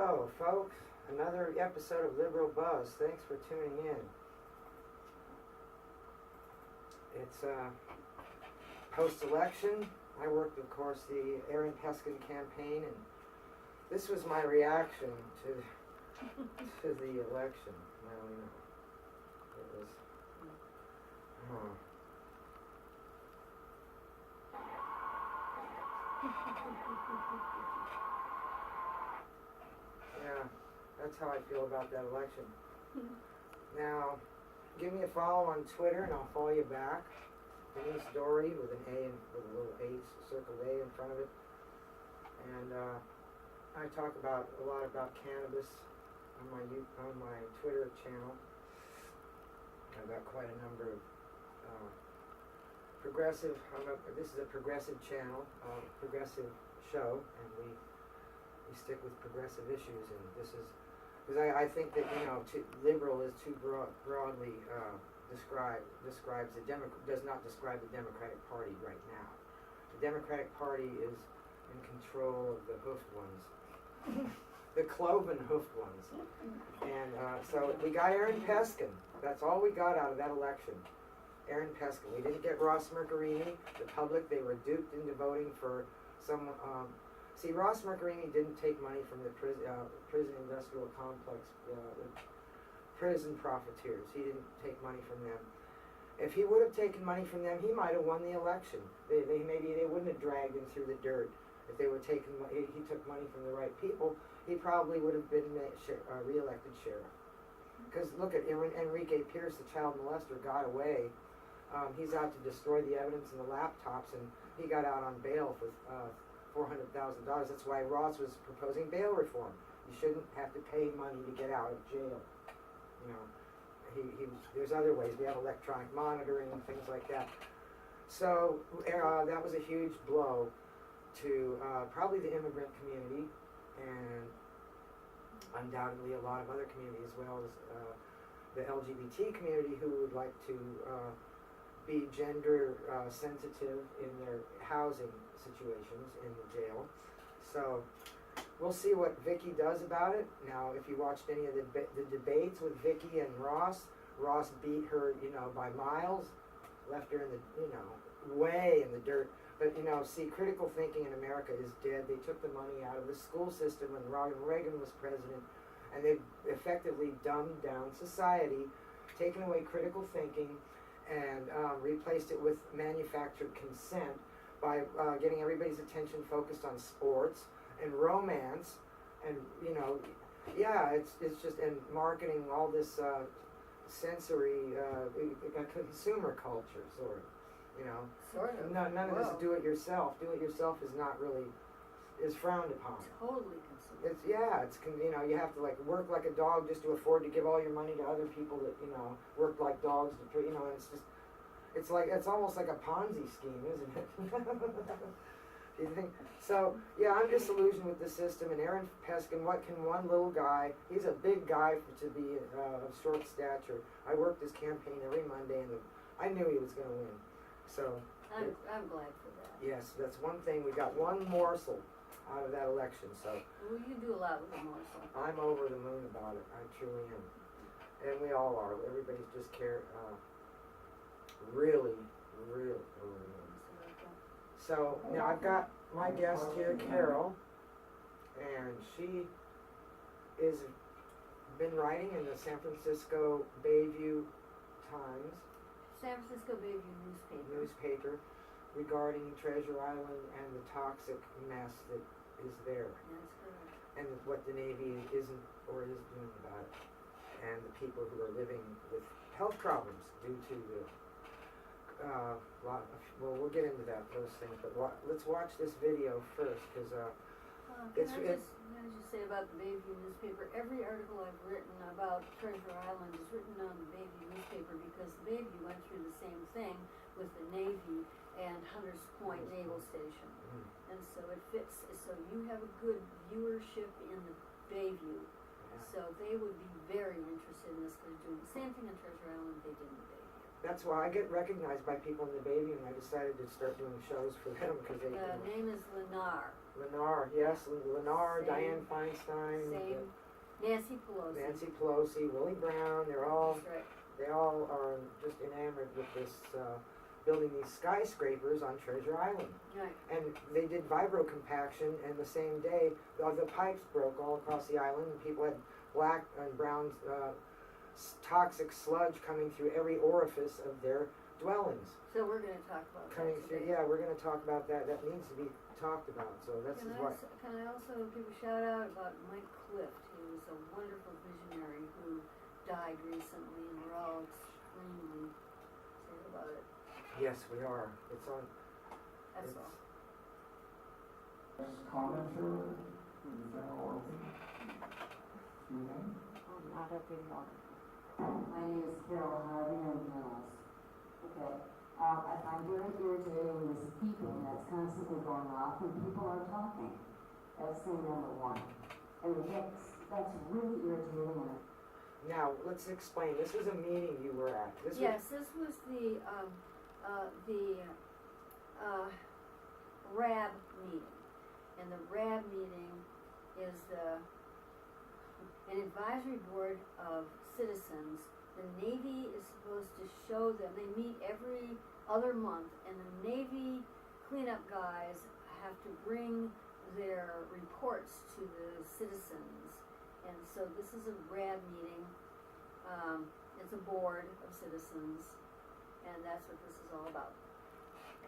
Hello, folks. Another episode of LiberalBuzz. Thanks for tuning in. It's post-election. I worked, of course, the Aaron Peskin campaign, and this was my reaction to the election. Well, you know, it was. Yeah, that's how I feel about that election. Now, give me a follow on Twitter and I'll follow you back. Denise Dory with an A and with a little A, circled A in front of it. And I talk a lot about cannabis on my Twitter channel. I've got quite a number of progressive. This is a progressive channel, progressive show, and we stick with progressive issues. And this is because I think that liberal is too broadly describes does not describe the Democratic Party right now. The Democratic Party is in control of the hoofed ones, the cloven hoofed ones, and so we got Aaron Peskin. That's all we got out of that election. Aaron Peskin. We didn't get Ross Mercarini. The public, they were duped into voting for some. See, Ross Mercarini didn't take money from the prison industrial complex, the prison profiteers. He didn't take money from them. If he would have taken money from them, he might have won the election. Maybe they wouldn't have dragged him through the dirt. If they were taking, he took money from the right people, he probably would have been re-elected sheriff. Because look at Enrique Pierce, the child molester, got away. He's out to destroy the evidence in the laptops, and he got out on bail for $400,000. That's why Ross was proposing bail reform. You shouldn't have to pay money to get out of jail. There's other ways. We have electronic monitoring and things like that. So that was a huge blow to probably the immigrant community, and undoubtedly a lot of other communities, as well as the LGBT community, who would like to be gender sensitive in their housing situations in the jail. So we'll see what Vicky does about it. Now, if you watched any of the debates with Vicky and Ross beat her, by miles, left her in the, way in the dirt. But, see, critical thinking in America is dead. They took the money out of the school system when Ronald Reagan was president, and they effectively dumbed down society, taken away critical thinking, and replaced it with manufactured consent by getting everybody's attention focused on sports and romance, and it's just, and marketing all this sensory consumer culture, sort of. Sort of. None of this do-it-yourself. Do-it-yourself is not really, is frowned upon. Totally consumer. You have to work like a dog just to afford to give all your money to other people that work like dogs to and it's just, it's almost like a Ponzi scheme, isn't it? Do you think so? Yeah, I'm disillusioned with the system. And Aaron Peskin, what can one little guy? He's a big guy to be of short stature. I worked his campaign every Monday, and I knew he was going to win. So I'm glad for that. Yes, that's one thing. We got one morsel out of that election. So well, you do a lot with a morsel. I'm over the moon about it. I truly am, and we all are. Everybody's just really over the moon. So now I've got my guest here, Carol, and she is been writing in the San Francisco Bayview Times. San Francisco Bayview newspaper regarding Treasure Island and the toxic mess that is there. That's correct. And what the Navy isn't or is doing about it. And the people who are living with health problems due to the we'll get into those things, but let's watch this video first, because Can I just say about the Bayview newspaper, every article I've written about Treasure Island is written on the Bayview newspaper, because the Bayview went through the same thing with the Navy and Hunters Point Naval Station. Mm-hmm. And so it fits, so you have a good viewership in the Bayview. Yeah. So they would be very interested in this, because they're doing the same thing on Treasure Island they did in the Bayview. That's why I get recognized by people in the Bayview, and I decided to start doing shows for them because they. The name is Lennar. Lennar, yes, Lennar, Same. Diane Feinstein, Same. Nancy Pelosi. Nancy Pelosi, Willie Brown. They're all. That's right. They all are just enamored with this. Building these skyscrapers on Treasure Island. Right. And they did vibro compaction, and the same day, the pipes broke all across the island, and people had black and brown toxic sludge coming through every orifice of their dwellings. So we're going to talk about Coming that through, today. yeah, we're going to talk about that. That needs to be talked about. So that's Can what. I also give a shout out about Mike Clift, who was a wonderful visionary who died recently, and we're all extremely sad about it. Yes, we are. It's on. That's It's- all. Commenter, general Q&A. Not a video. My name is Carol Harvey, I'm a journalist. Okay, I find very irritating this beeping that's constantly going off when people are talking. That's thing number one. And that's really irritating. Now let's explain. This was a meeting you were at. Yes, this was the RAB meeting. And the RAB meeting is an advisory board of citizens. The Navy is supposed to show them, they meet every other month, and the Navy cleanup guys have to bring their reports to the citizens. And so this is a RAB meeting. It's a board of citizens, and that's what this is all about.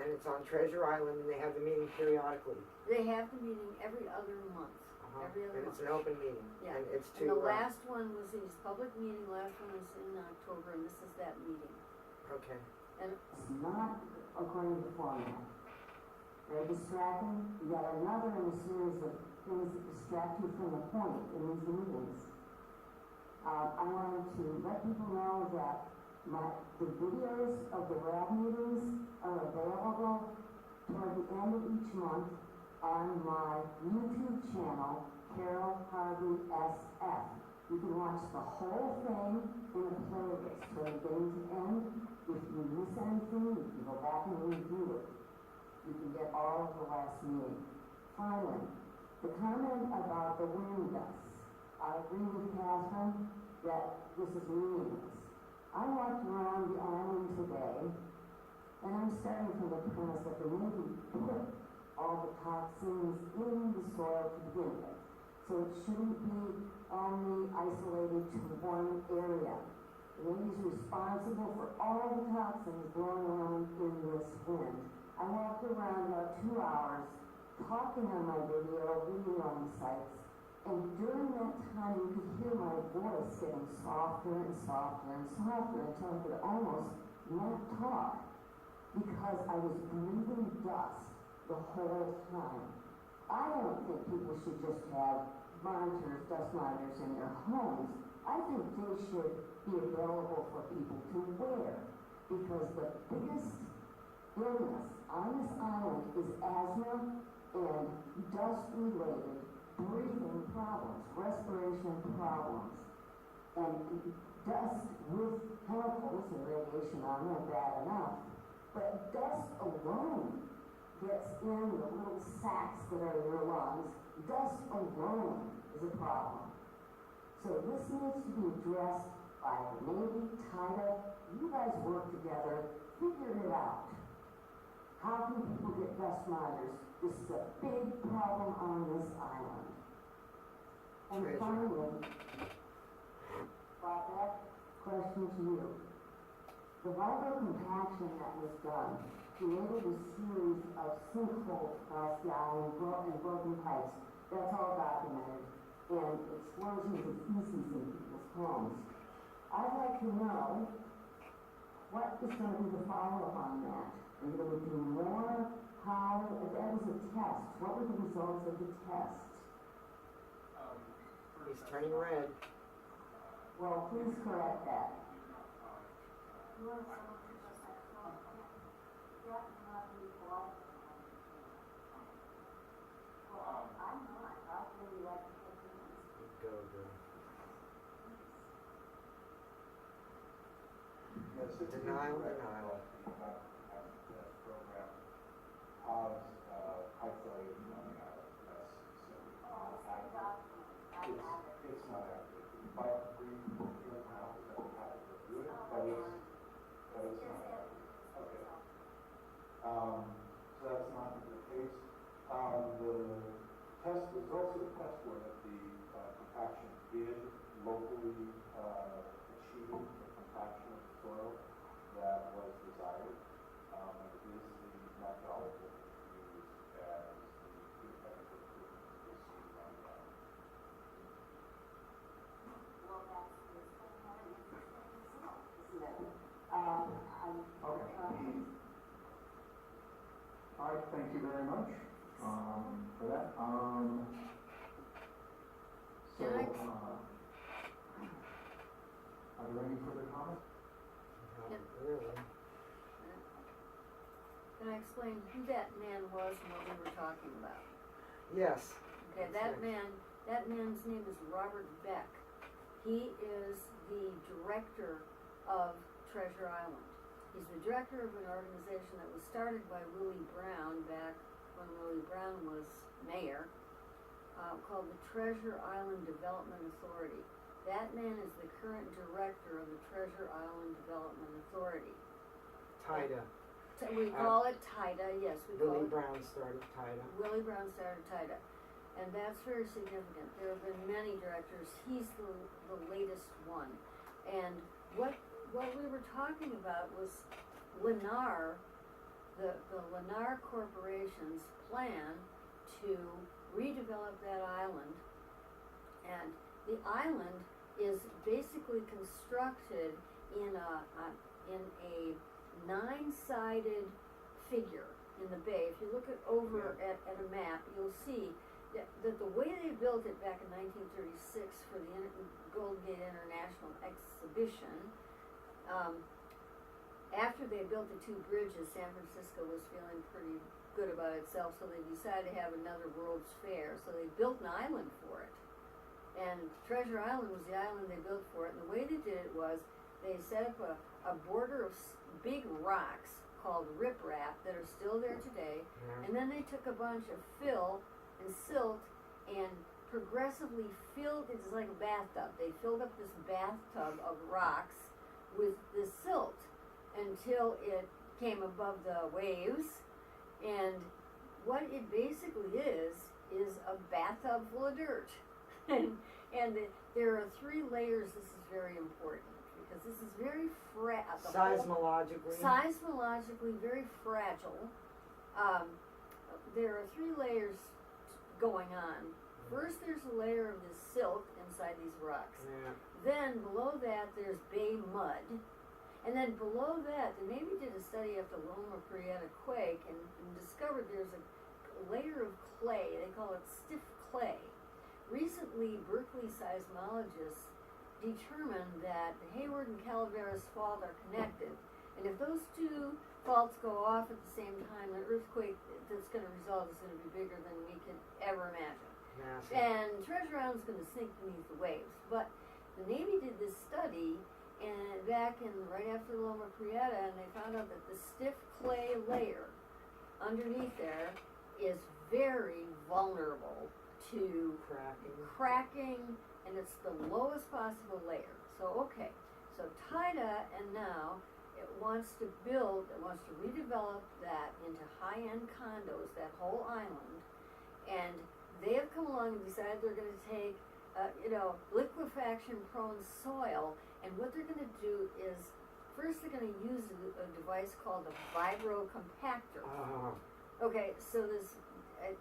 And it's on Treasure Island, and they have the meeting periodically. They have the meeting every other month. Every other And month. it's an open meeting. Yeah. And it's And to. the last one was his public meeting, last one was in October, and this is that meeting. Okay. And It's not according to format. Very distracting. You got another in a series of things that distract you from the point in these meetings. I wanted to let people know that the videos of the RAB meetings are available toward the end of each month on my YouTube channel, Carol Harvey SF. You can watch the whole thing in a playlist from beginning to end. If you miss anything, you can go back and review it. You can get all of the last meeting. Finally, the comment about the wind gusts. I agree with Catherine that this is meaningless. I walked around the island today, and I'm starting from the premise that the Navy put all the toxins in the soil to begin with. So it shouldn't be only isolated to one area. The Navy's responsible for all the toxins blowing around in this wind. I walked around about 2 hours talking on my video, reading on the sites, and during that time you could hear my voice getting softer and softer and softer until I could almost not talk because I was breathing dust the whole time. I don't think people should just have monitors, dust monitors in their homes. I think they should be available for people to wear because the biggest illness on this island is asthma and dust-related breathing problems, respiration problems, and dust with chemicals and radiation on them bad enough, but dust alone gets in the little sacs that are in your lungs. Dust alone is a problem. So this needs to be addressed by the Navy, TIDA. You guys work together, figure it out. How can people get dust monitors? This is a big problem on this island. And Treasure. finally, Bob, that question to you. The vibro compaction that was done created a series of sinkholes across the island and broken pipes. That's all documented. And explosions of feces in people's homes. I'd like to know what is going to be the follow-up on that. Are you going to do more? How? That was a test. What were the results of the test? He's turning red. Well, please correct that. Go. Assisted Denial, direct denial. that program has high failure on the island. That's simply not accurate. It's not accurate. But we feel now that we have to review it, but it's not accurate. Okay. So that's not the case. The test results of the test were that the compaction did locally achieve the compaction of the soil that was desired. And it is the methodology that we use as the technical improvement that you'll see on the island. Well, that's an interesting result, isn't it? Okay. All right, thank you very much for that. So, are there any further comments? Not Yep. really. Can I explain who that man was and what we were talking about? Yes. Okay, That's that man's name is Robert Beck. He is the director of Treasure Island. He's the director of an organization that was started by Willie Brown back when Willie Brown was mayor, called the Treasure Island Development Authority. That man is the current director of the Treasure Island Development Authority. TIDA. We call it TIDA, yes, we call Willie it. Brown started TIDA. Willie Brown started TIDA. And that's very significant. There have been many directors. He's the latest one. And what we were talking about was Lennar, the Lennar Corporation's plan to redevelop that island. And the island is basically constructed in a 9-sided figure in the bay. If you look over at a map, you'll see that the way they built it back in 1936 for the Golden Gate International Exhibition, after they built the 2 bridges, San Francisco was feeling pretty good about itself, so they decided to have another World's Fair. So they built an island for it. And Treasure Island was the island they built for it. And the way they did it was they set up a border of big rocks called riprap that are still there today. Yeah. And then they took a bunch of fill and silt and progressively filled, it's like a bathtub. They filled up this bathtub of rocks with this silt until it came above the waves. And what it basically is a bathtub full of dirt. and there are 3 layers. This is very important because this is very seismologically very fragile. There are 3 layers going on. First, there's a layer of this silt inside these rocks. Yeah. Then below that, there's bay mud. And then below that, the Navy did a study after Loma Prieta quake and discovered there's a layer of clay. They call it stiff clay. Recently, Berkeley seismologists determined that the Hayward and Calaveras fault are connected. And if those 2 faults go off at the same time, the earthquake that's going to result is going to be bigger than we can ever imagine. Massive. And Treasure Island's going to sink beneath the waves. But the Navy did this study and back in right after Loma Prieta, and they found out that the stiff clay layer underneath there is very vulnerable to cracking, and it's the lowest possible layer. So so TIDA and now it wants to redevelop that into high-end condos, that whole island, and they have come along and decided they're going to take liquefaction-prone soil, and what they're going to do is first they're going to use a device called a vibrocompactor. Okay, so there's a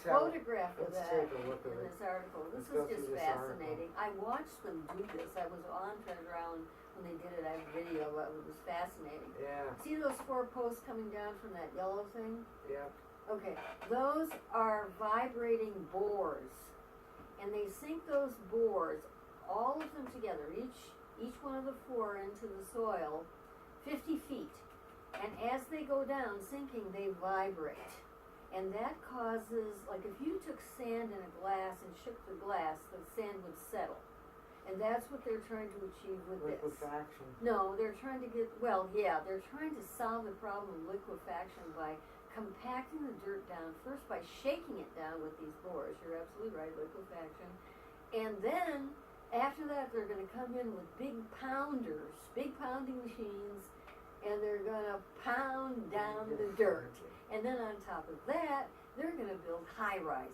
photograph of that in this article. This is just fascinating. I watched them do this. I was on Treasure Island when they did it. I have video, but it was fascinating. Yeah. See those 4 posts coming down from that yellow thing? Yeah. Okay, those are vibrating bores. And they sink those bores, all of them together, each one of the 4 into the soil, 50 feet. And as they go down, sinking, they vibrate. And that causes, like if you took sand in a glass and shook the glass, the sand would settle. And that's what they're trying to achieve with this. Liquefaction. No, they're trying to get, well, yeah, they're trying to solve the problem of liquefaction by compacting the dirt down, first by shaking it down with these bores. You're absolutely right, liquefaction. And then, after that, they're gonna come in with big pounders, big pounding machines, and they're gonna pound down the dirt. And then on top of that, they're gonna build high rises.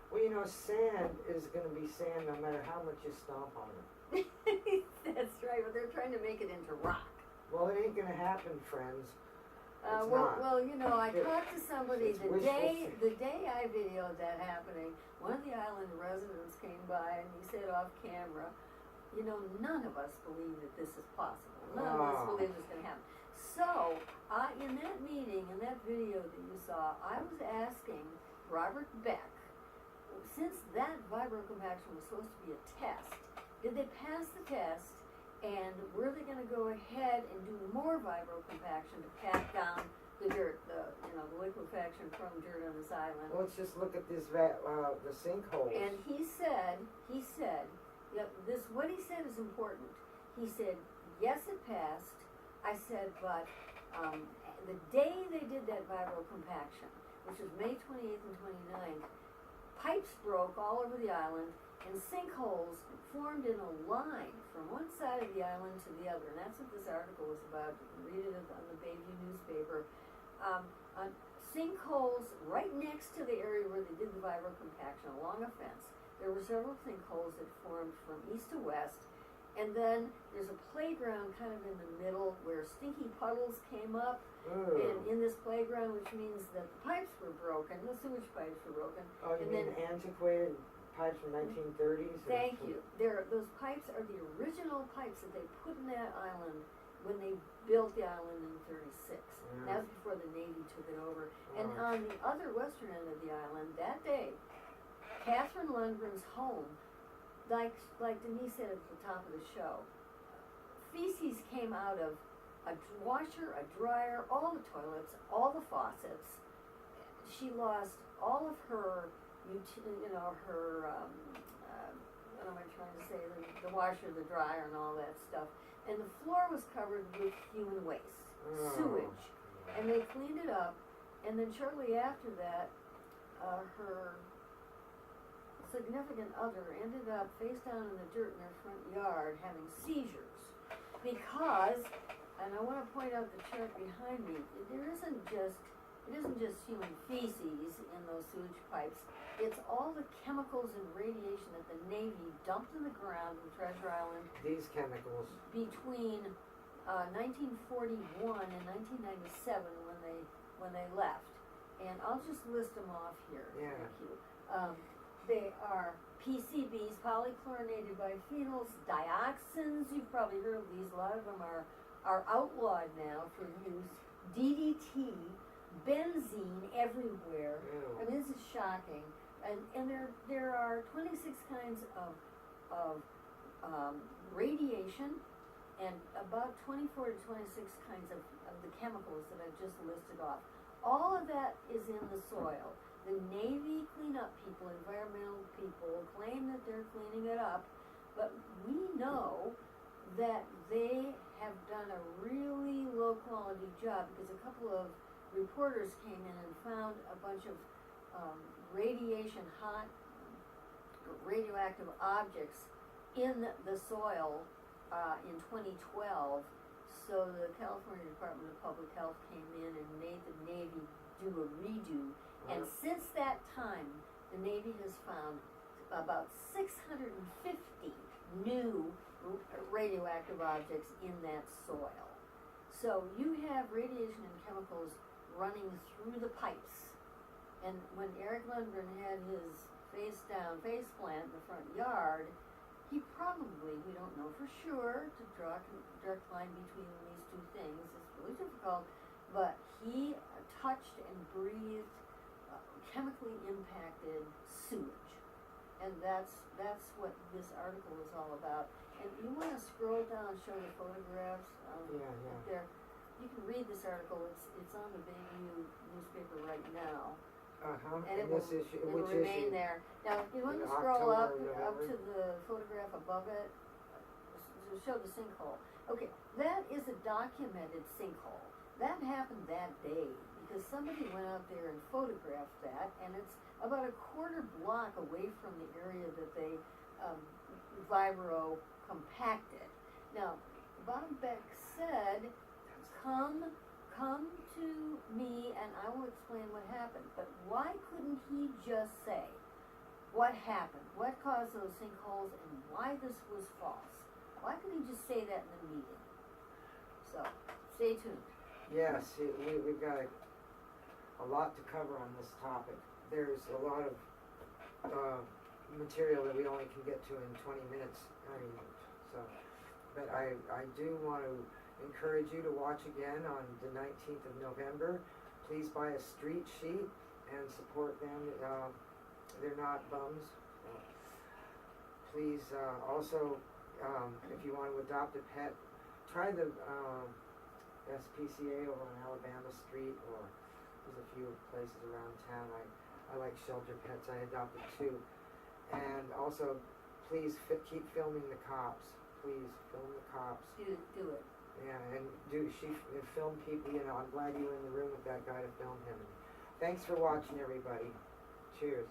Well, you know, sand is gonna be sand no matter how much you stomp on it. That's right, but they're trying to make it into rock. Well, it ain't gonna happen, friends. It's Well, not. well, you know, I talked to somebody It's the wishful day thinking. I videoed that happening. One of the island residents came by and he said off camera, you know, none of us believe that this is possible. None of us Oh. believe this can happen. So, in that meeting, in that video that you saw, I was asking Robert Beck, since that vibrocompaction was supposed to be a test, did they pass the test? And were they gonna go ahead and do more vibrocompaction to pat down the dirt, the liquefaction from dirt on this island? Well, let's just look at this the sinkholes. And he said, yep, what he said is important. He said, yes, it passed. I said, but the day they did that vibrocompaction, which was May 28th and 29th, pipes broke all over the island, and sinkholes formed in a line from one side of the island to the other. And that's what this article was about. You can read it on the Bayview newspaper. On sinkholes right next to the area where they did the vibrocompaction along a fence. There were several sinkholes that formed from east to west. And then there's a playground kind of in the middle where stinky puddles came up in this playground, which means that the pipes were broken, the sewage pipes were broken. Oh, you mean antiquated pipes from 1930s? Thank you. Those pipes are the original pipes that they put in that island when they built the island in 36. And that was before the Navy took it over. And on the other western end of the island, that day, Catherine Lundgren's home, like Denise said at the top of the show, feces came out of a washer, a dryer, all the toilets, all the faucets. She lost all of her, what am I trying to say, the washer, the dryer, and all that stuff. And the floor was covered with human waste, sewage. And they cleaned it up, and then shortly after that, her significant other ended up face down in the dirt in their front yard having seizures because, and I want to point out the chart behind me, it isn't just human feces in those sewage pipes, it's all the chemicals and radiation that the Navy dumped in the ground in Treasure Island. These chemicals. Between 1941 and 1997 when they left. And I'll just list them off here. Yeah. Thank you. They are PCBs, polychlorinated biphenyls, dioxins, you've probably heard of these, a lot of them are outlawed now for use, DDT, benzene everywhere. Ew. I mean, this is shocking. And there are 26 kinds of radiation and about 24 to 26 kinds of the chemicals that I've just listed off. All of that is in the soil. The Navy cleanup people, environmental people, claim that they're cleaning it up, but we know that they have done a really low quality job because a couple of reporters came in and found a bunch of hot radioactive objects in the soil in 2012. So the California Department of Public Health came in and made the Navy do a redo. And since that time, the Navy has found about 650 new radioactive objects in that soil. So you have radiation and chemicals running through the pipes. And when Eric Lundgren had his face plant in the front yard, he probably, we don't know for sure, to draw a direct line between these two things is really difficult, but he touched and breathed chemically impacted sewage. And that's what this article is all about. And you want to scroll down and show the photographs up there. You can read this article. It's on the Bayview newspaper right now. And it will remain there. Now, if you want to scroll up to the photograph above it, we'll show the sinkhole. Okay, that is a documented sinkhole. That happened that day because somebody went out there and photographed that, and it's about a quarter block away from the area that they vibro compacted. Now, Bob Beck said, come to me and I will explain what happened. But why couldn't he just say what happened, what caused those sinkholes, and why this was false? Why couldn't he just say that in the meeting? So, stay tuned. Yes, we've got a lot to cover on this topic. There's a lot of material that we only can get to in 20 minutes. But I do want to encourage you to watch again on the 19th of November. Please buy a street sheet and support them. They're not bums. Please also, if you want to adopt a pet, try the SPCA over on Alabama Street, or there's a few places around town. I like shelter pets. I adopted 2. And also, please keep filming the cops. Please film the cops. Do it. Yeah, and film people. You know, I'm glad you were in the room with that guy to film him. Thanks for watching, everybody. Cheers.